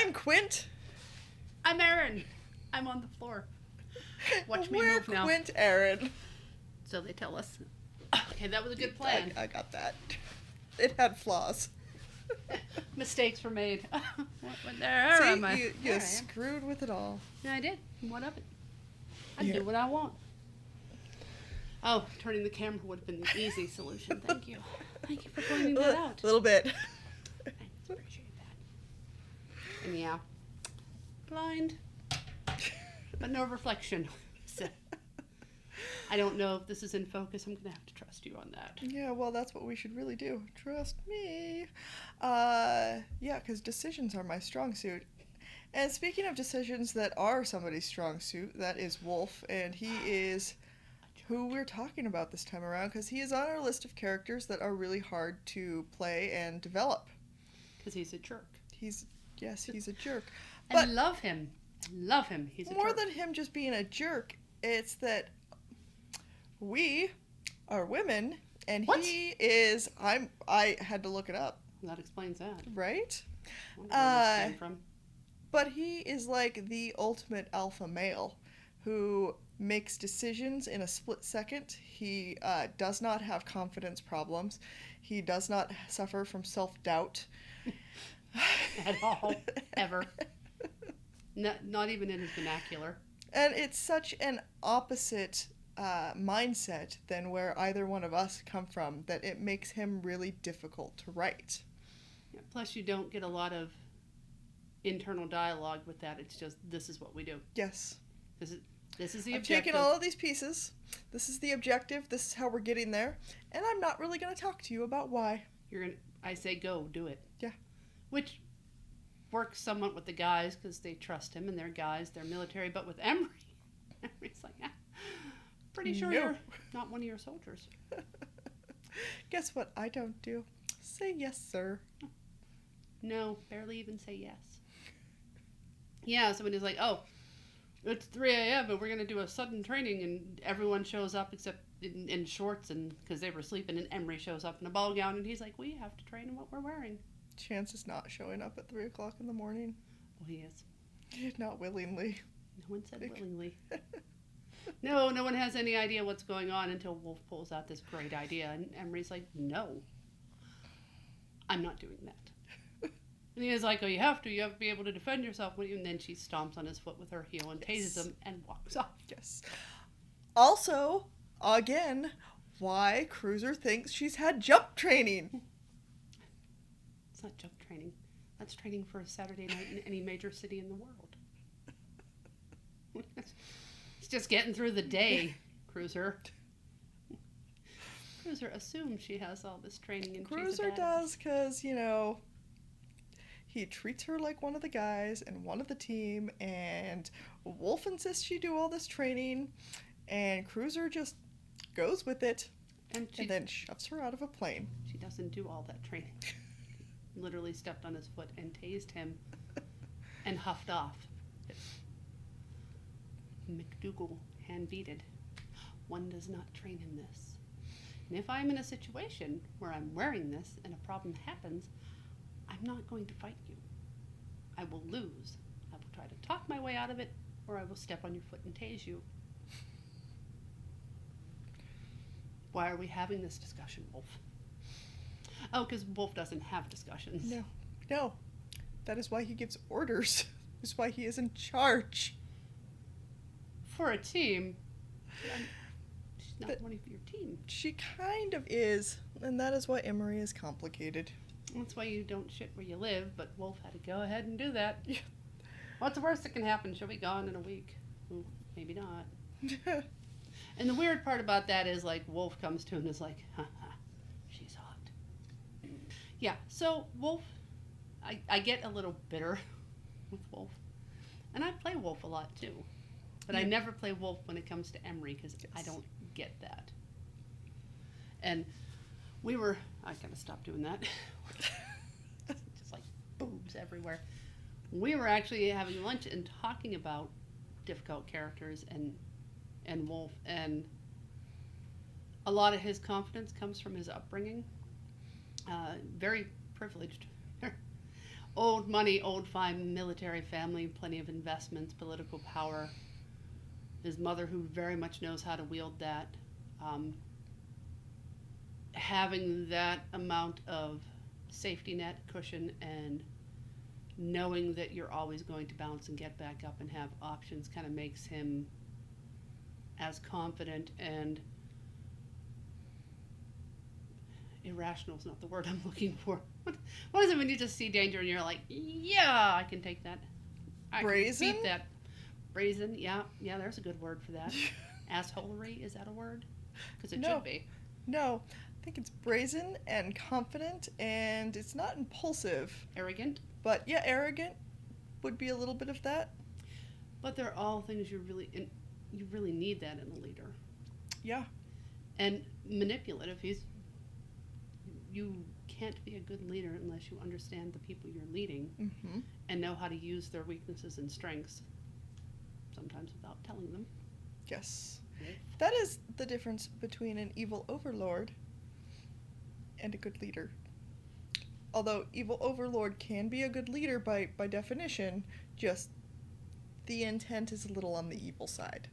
I'm Quent. I'm Aron. I'm on the floor. Watch me We're move now. Quent Aron. So they tell us. Okay, that was a good plan. I got that. It had flaws. Mistakes were made. There am I. See, you There I am. screwed with it all. Yeah, I did. What of it? I Yeah. do what I want. Oh, turning the camera would have been the easy solution. Thank you. Thank you for pointing that out. A little bit. Thanks, appreciate that. And yeah, blind, but no reflection. So, I don't know if this is in focus. I'm going to have to trust you on that. Yeah, well, that's what we should really do. Trust me. Yeah, because decisions are my strong suit. And speaking of decisions that are somebody's strong suit, that is Wolf, and he is who we're talking about this time around, because he is on our list of characters that are really hard to play and develop. Because he's a jerk. He's a jerk. And But love him. Love him. He's a more jerk. than him just being a jerk, it's that we are women, and What? he is. I had to look it up, That explains that. right? I wonder where this came from. But he is like the ultimate alpha male who makes decisions in a split second. He does not have confidence problems. He does not suffer from self-doubt. At all. Ever. Not even in his vernacular. And it's such an opposite mindset than where either one of us come from that it makes him really difficult to write. Yeah, plus, you don't get a lot of internal dialogue with that. It's just, this is what we do. Yes. This is the I've objective. taken all of these pieces. This is the objective. This is how we're getting there. And I'm not really going to talk to you about why. I say go, do it. Yeah. Which works somewhat with the guys because they trust him and they're guys, they're military. But with Emery, Emery's like, pretty sure No. you're not one of your soldiers. Guess what I don't do? Say yes, sir. No, barely even say yes. Yeah, so when he's like, oh, it's 3 a.m. and we're going to do a sudden training, and everyone shows up except in shorts and because they were sleeping, and Emery shows up in a ball gown, and he's like, we have to train in what we're wearing. Chance is not showing up at 3 o'clock in the morning. Well, he is. Not willingly. No one said willingly. No one has any idea what's going on until Wolf pulls out this great idea, and Emery's like, no, I'm not doing that. And he was like, oh, you have to be able to defend yourself. And then she stomps on his foot with her heel and tases him and walks off. Yes. Also, again, why Cruiser thinks she's had jump training. It's not jump training. That's training for a Saturday night in any major city in the world. It's just getting through the day, Cruiser. Cruiser assumes she has all this training. And Cruiser does because, he treats her like one of the guys and one of the team, and Wolf insists she do all this training, and Cruiser just goes with it and then shoves her out of a plane. She doesn't do all that training. Literally stepped on his foot and tased him and huffed off. McDougal hand-beated. One does not train in this. And if I'm in a situation where I'm wearing this and a problem happens, I'm not going to fight you. I will lose. I will try to talk my way out of it, or I will step on your foot and tase you. Why are we having this discussion, Wolf? Oh, because Wolf doesn't have discussions. No. That is why he gives orders. That's why he is in charge. For a team, she's not one of your team. She kind of is, and that is why Emery is complicated. That's why you don't shit where you live, but Wolf had to go ahead and do that. Yeah. What's the worst that can happen? She'll be gone in a week. Ooh, maybe not. And the weird part about that is, like, Wolf comes to him and is like, she's hot. Yeah, so Wolf, I get a little bitter with Wolf. And I play Wolf a lot, too. But I never play Wolf when it comes to Emery, because I don't get that. And I gotta stop doing that. Just like boobs everywhere. We were actually having lunch and talking about difficult characters and Wolf, and a lot of his confidence comes from his upbringing. Very privileged. Old money, old fine military family, plenty of investments, political power. His mother, who very much knows how to wield that. Having that amount of safety net, cushion, and knowing that you're always going to bounce and get back up and have options kind of makes him as confident and irrational is not the word I'm looking for. What is it when you just see danger and you're like, yeah, I can take that. I Brazen? can beat that. Brazen, yeah, there's a good word for that. Assholery, is that a word? Because it should be. No, I think it's brazen and confident, and it's not impulsive. Arrogant? But yeah, arrogant would be a little bit of that. But they're all things you really need that in a leader. Yeah. And manipulative. You can't be a good leader unless you understand the people you're leading and know how to use their weaknesses and strengths, sometimes without telling them. Yes. Yeah. That is the difference between an evil overlord and a good leader. Although evil overlord can be a good leader by definition, just the intent is a little on the evil side.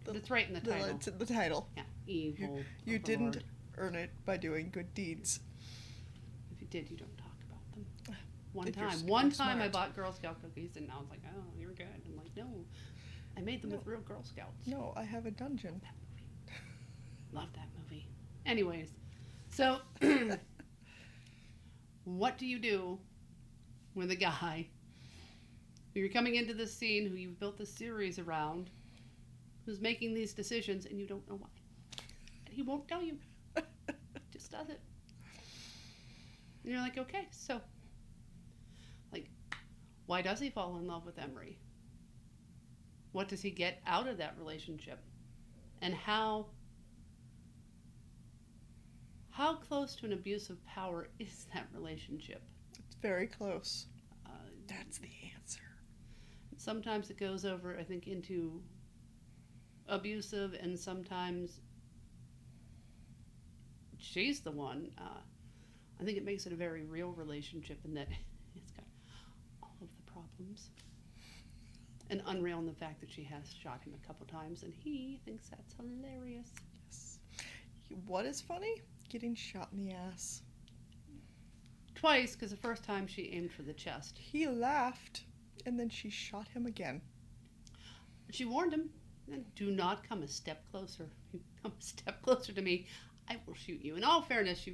It's right in the title. It's in the title. Yeah, evil. You overlord. didn't earn it by doing good deeds. If you did, you don't talk about them. One If you're time I smart. bought Girl Scout cookies, and I was like, "Oh, you're good." I'm like, "No, I made them with real Girl Scouts." No, I have a dungeon. That movie. Love that movie. Anyways, so what do you do with a guy who you're coming into this scene, who you've built this series around, who's making these decisions, and you don't know why? And he won't tell you. Just does it. And you're like, okay, so, like, why does he fall in love with Emery? What does he get out of that relationship? And how close to an abuse of power is that relationship? It's very close. That's the answer. Sometimes it goes over, I think, into abusive, and sometimes she's the one. I think it makes it a very real relationship in that it's got all of the problems. And unreal in the fact that she has shot him a couple times, and he thinks that's hilarious. Yes. What is funny? Getting shot in the ass. Twice, because the first time she aimed for the chest. He laughed, and then she shot him again. She warned him, do not come a step closer. You come a step closer to me, I will shoot you. In all fairness,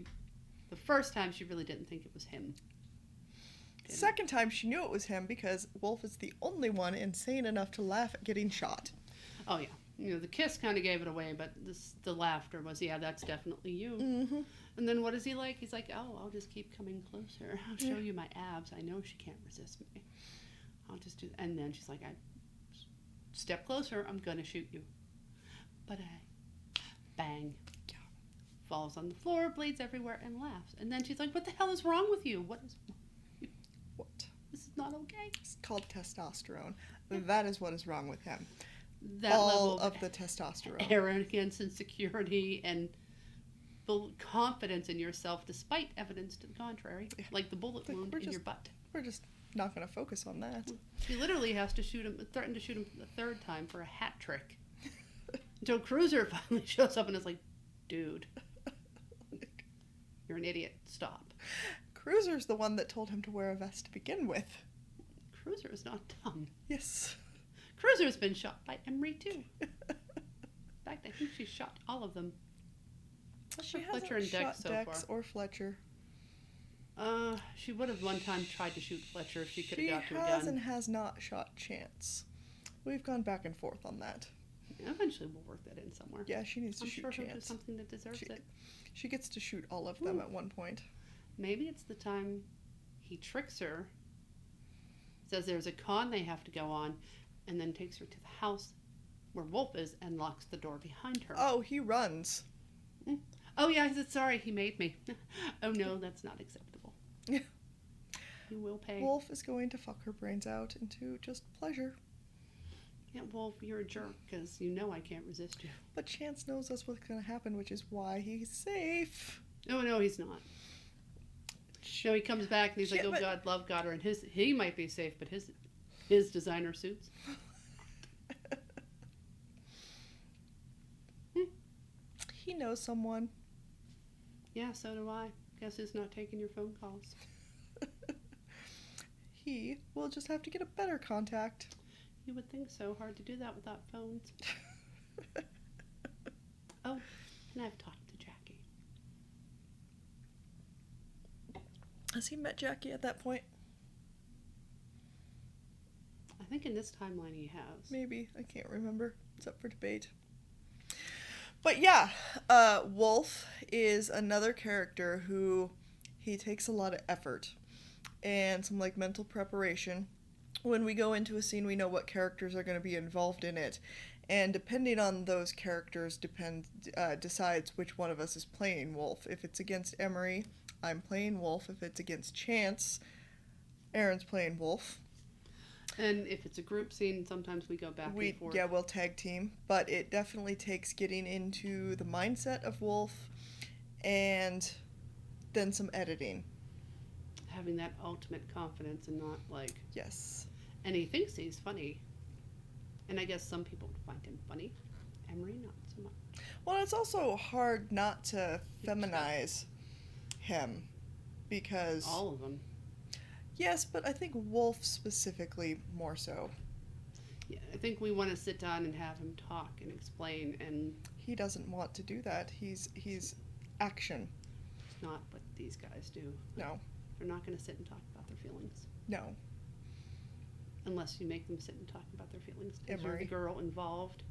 the first time she really didn't think it was him. Second time she knew it was him because Wolf is the only one insane enough to laugh at getting shot. Oh yeah, the kiss kind of gave it away, but the laughter was, yeah, that's definitely you. Mm-hmm. And then what is he like? He's like, oh, I'll just keep coming closer. I'll show you my abs. I know she can't resist me. I'll just do. And then she's like, I step closer. I'm gonna shoot you. But bang. Yeah. Falls on the floor, bleeds everywhere, and laughs. And then she's like, what the hell is wrong with you? What? This is not okay. It's called testosterone. That is what is wrong with him. That all level of the testosterone. Arrogance and security and confidence in yourself despite evidence to the contrary. Yeah. Like the bullet wound in your butt. We're just not going to focus on that. She literally has to threaten to shoot him the third time for a hat trick. Until Cruiser finally shows up and is like, dude, you're an idiot. Stop. Cruiser's the one that told him to wear a vest to begin with. Cruiser is not dumb. Yes. Cruiser's been shot by Emery too. In fact, I think she shot all of them. She Fletcher hasn't and Dex shot so Dex far. or Fletcher. She would have one time tried to shoot Fletcher if she could have got to a gun. She has and has not shot Chance. We've gone back and forth on that. Eventually we'll work that in somewhere. Yeah, she needs to I'm shoot sure she'll do Chance. something that deserves it. She gets to shoot all of them at one point. Maybe it's the time he tricks her, says there's a con they have to go on, and then takes her to the house where Wolf is and locks the door behind her. Oh, he runs. Oh yeah, he said, sorry, he made me. Oh no, that's not acceptable. Yeah. You will pay. Wolf is going to fuck her brains out into just pleasure. Yeah, Wolf, you're a jerk, because you know I can't resist you. But Chance knows that's what's going to happen, which is why he's safe. Oh no, he's not. So he comes back and he's like, Shit, "Oh but- God, love got her," and he might be safe, but his designer suits. He knows someone. Yeah, so do I. Guess who's not taking your phone calls? He will just have to get a better contact. You would think so. Hard to do that without phones. Oh, and I've talked to Jackie. Has he met Jackie at that point? I think in this timeline he has. Maybe. I can't remember. It's up for debate. But yeah, Wolf is another character who he takes a lot of effort and some like mental preparation. When we go into a scene, we know what characters are going to be involved in it, and depending on those characters decides which one of us is playing Wolf. If it's against Emery, I'm playing Wolf. If it's against Chance, Aaron's playing Wolf. And if it's a group scene, sometimes we go back and forth. Yeah, we'll tag team, but it definitely takes getting into the mindset of Wolf and then some editing. Having that ultimate confidence and not like... Yes. And he thinks he's funny. And I guess some people find him funny. Emery, not so much. Well, it's also hard not to feminize him because... All of them. Yes, but I think Wolf specifically more so. Yeah, I think we want to sit down and have him talk and explain, and... He doesn't want to do that. He's action. It's not what these guys do. No. They're not going to sit and talk about their feelings. No. Unless you make them sit and talk about their feelings. Because you're Emery. the girl involved.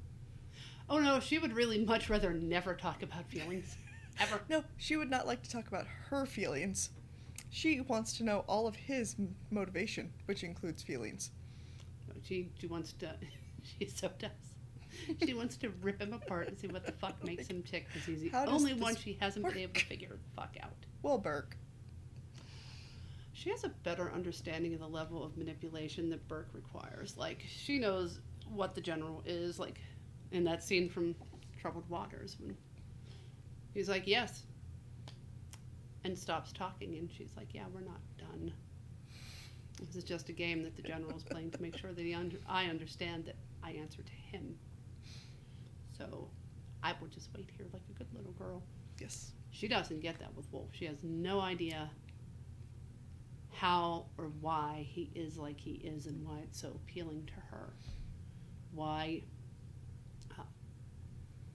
Oh no, she would really much rather never talk about feelings. Ever. No, she would not like to talk about her feelings. She wants to know all of his motivation, which includes feelings. She wants to... She so does. She wants to rip him apart and see what the fuck makes him tick, because he's the only one she hasn't been able to figure the fuck out. Well, Burke. She has a better understanding of the level of manipulation that Burke requires. Like, she knows what the general is, like, in that scene from Troubled Waters, when he's like, yes, and stops talking, and she's like, yeah, we're not done. This is just a game that the general's playing to make sure that I understand that I answer to him. So I will just wait here like a good little girl. Yes. She doesn't get that with Wolf. She has no idea how or why he is like he is and why it's so appealing to her. Why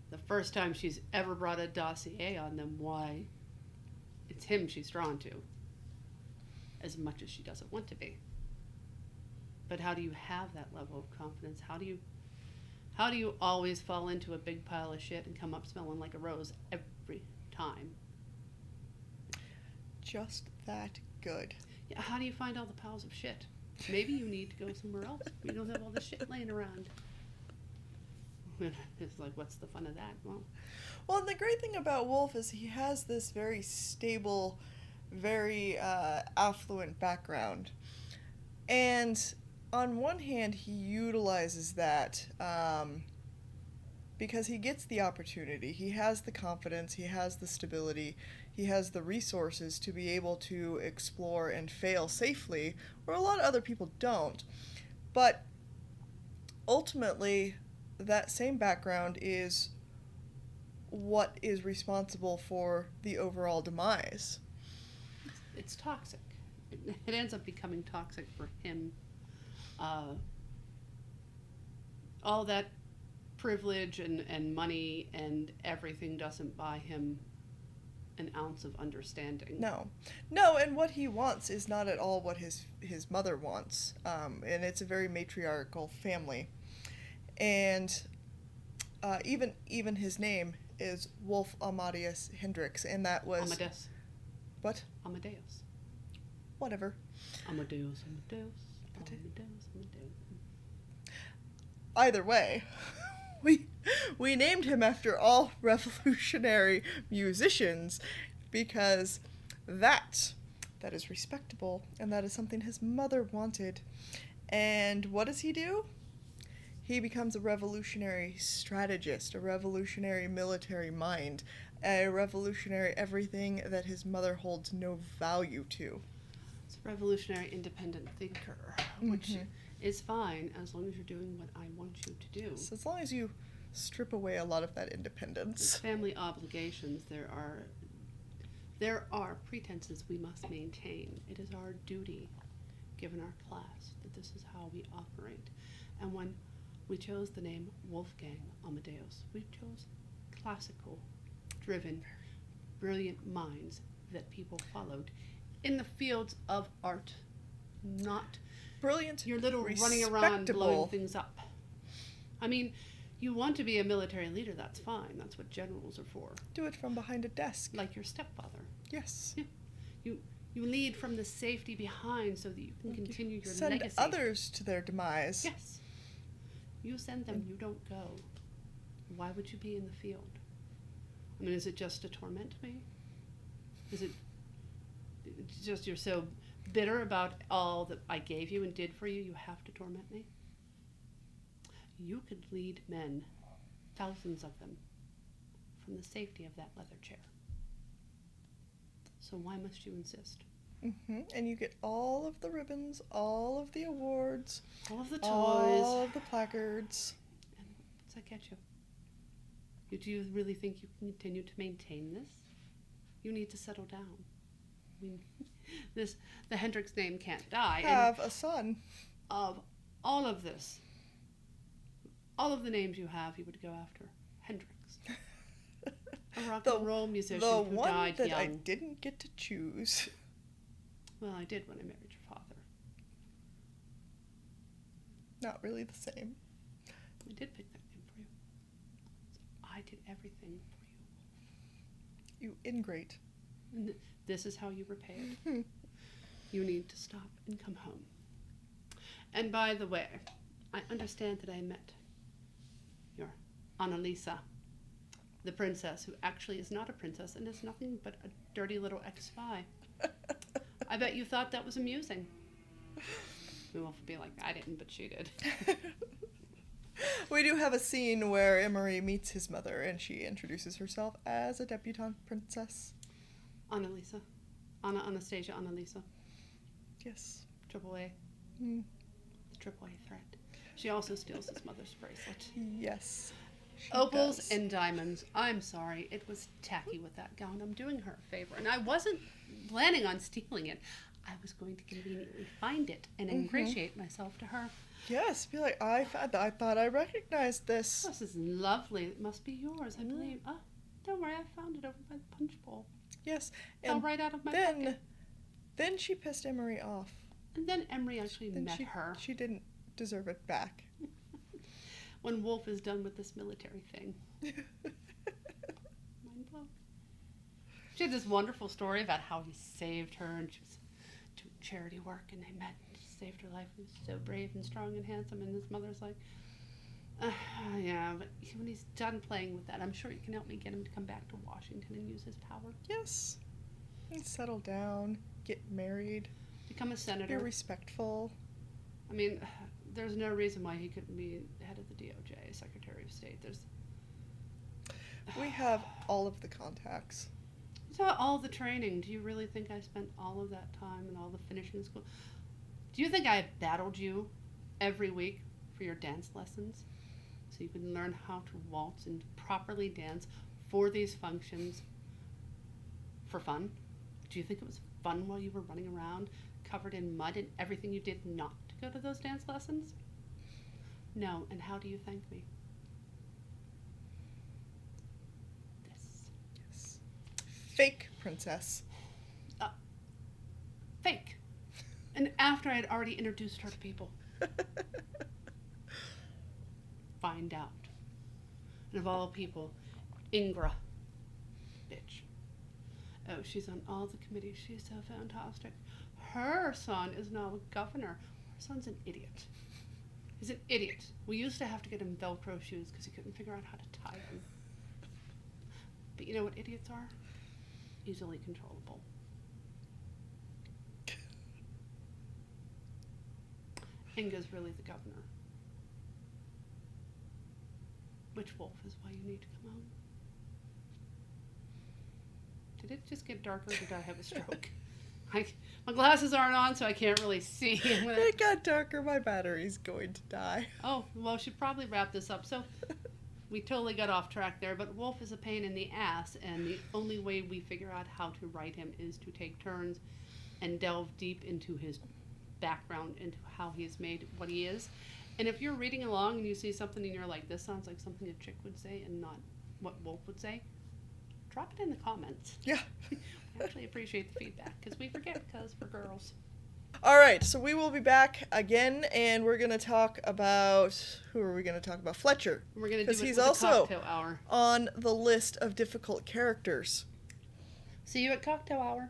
the first time she's ever brought a dossier on them, why it's him she's drawn to, as much as she doesn't want to be. But how do you have that level of confidence? How do you always fall into a big pile of shit and come up smelling like a rose every time? Just that good. Yeah, how do you find all the piles of shit? Maybe you need to go somewhere else. You don't have all this shit laying around. It's like, what's the fun of that? Well, and the great thing about Wolf is he has this very stable, very affluent background. And on one hand, he utilizes that because he gets the opportunity. He has the confidence, he has the stability, he has the resources to be able to explore and fail safely, where a lot of other people don't. But ultimately, that same background is what is responsible for the overall demise. It's toxic. It ends up becoming toxic for him. All that privilege and money and everything doesn't buy him an ounce of understanding. No, and what he wants is not at all what his mother wants. And it's a very matriarchal family. And even his name is Wolf Amadeus Hendrix, and that was... Amadeus. What? Amadeus. Whatever. Amadeus. Either way, we named him after all revolutionary musicians because that is respectable, and that is something his mother wanted. And what does he do? He becomes a revolutionary strategist, a revolutionary military mind, a revolutionary everything that his mother holds no value to. It's a revolutionary independent thinker, which is fine as long as you're doing what I want you to do. So as long as you strip away a lot of that independence. Family obligations, there are pretenses we must maintain. It is our duty, given our class, that this is how we operate. And when we chose the name Wolfgang Amadeus, we chose classical, driven, brilliant minds that people followed in the fields of art, not Brilliant, your little running around blowing things up. I mean, you want to be a military leader, that's fine. That's what generals are for. Do it from behind a desk. Like your stepfather. Yes. Yeah. You lead from the safety behind so that you can continue your send legacy. Send others to their demise. Yes. You send them, you don't go. Why would you be in the field? I mean, is it just to torment me? Is it just you're so bitter about all that I gave you and did for you, you have to torment me? You could lead men, thousands of them, from the safety of that leather chair. So why must you insist? And you get all of the ribbons, all of the awards, all of the toys, all of the placards. And what's that get you? Do you really think you can continue to maintain this? You need to settle down. I mean, the Hendrix name can't die. Have a son. Of all of this, all of the names you have, you would go after Hendrix. A rock and roll musician who died young. The one that I didn't get to choose. Well, I did when I married your father. Not really the same. I did pick that name for you. So I did everything for you. You ingrate. And this is how you repay it. You need to stop and come home. And by the way, I understand that I met your Annalisa, the princess, who actually is not a princess and is nothing but a dirty little ex-spy. I bet you thought that was amusing. We will be like, I didn't, but she did. We do have a scene where Emery meets his mother and she introduces herself as a debutante princess. Annalisa. Anastasia Annalisa. Yes. Triple A. The Triple A threat. She also steals his mother's bracelet. Yes. Opals and diamonds. I'm sorry. It was tacky with that gown. I'm doing her a favor. And I wasn't planning on stealing it. I was going to conveniently find it and ingratiate myself to her. Yes, be like, I thought I recognized this. This is lovely. It must be yours, I believe. Oh, don't worry. I found it over by the punch bowl. Yes. Fell right out of my pocket. Then she pissed Emery off. And then Emery actually met her. She didn't deserve it back. When Wolf is done with this military thing. Mind blown. She had this wonderful story about how he saved her, and she was doing charity work, and they met, and he saved her life. He was so brave and strong and handsome, and his mother's like, yeah, but when he's done playing with that, I'm sure you can help me get him to come back to Washington and use his power. Yes. And settle down, get married. Become a senator. Be respectful. I mean, there's no reason why he couldn't be head of the DOJ, Secretary of State. We have all of the contacts. So all the training. Do you really think I spent all of that time and all the finishing school? Do you think I battled you every week for your dance lessons? So you can learn how to waltz and properly dance for these functions for fun? Do you think it was fun while you were running around covered in mud and everything you did not to go to those dance lessons? No, and how do you thank me? This. Yes. Fake princess. Fake. And after I had already introduced her to people. Find out. And of all people, Ingra. Bitch. Oh, she's on all the committees. She's so fantastic. Her son is now a governor. Her son's an idiot. He's an idiot. We used to have to get him Velcro shoes because he couldn't figure out how to tie them. But you know what idiots are? Easily controllable. Inga's really the governor. Which Wolf is why you need to come home. Did it just get darker or did I have a stroke? My glasses aren't on, so I can't really see. It got darker. My battery's going to die. Oh, well, should probably wrap this up. So we totally got off track there, but Wolf is a pain in the ass, and the only way we figure out how to write him is to take turns and delve deep into his background, into how he's made what he is. And if you're reading along and you see something and you're like, this sounds like something a chick would say and not what Wolf would say, drop it in the comments. Yeah. We actually appreciate the feedback because we forget because we're girls. All right, so we will be back again, and we're going to talk about... Who are we going to talk about? Fletcher. We're going to do because it he's with also the cocktail hour. on the list of difficult characters. See you at cocktail hour.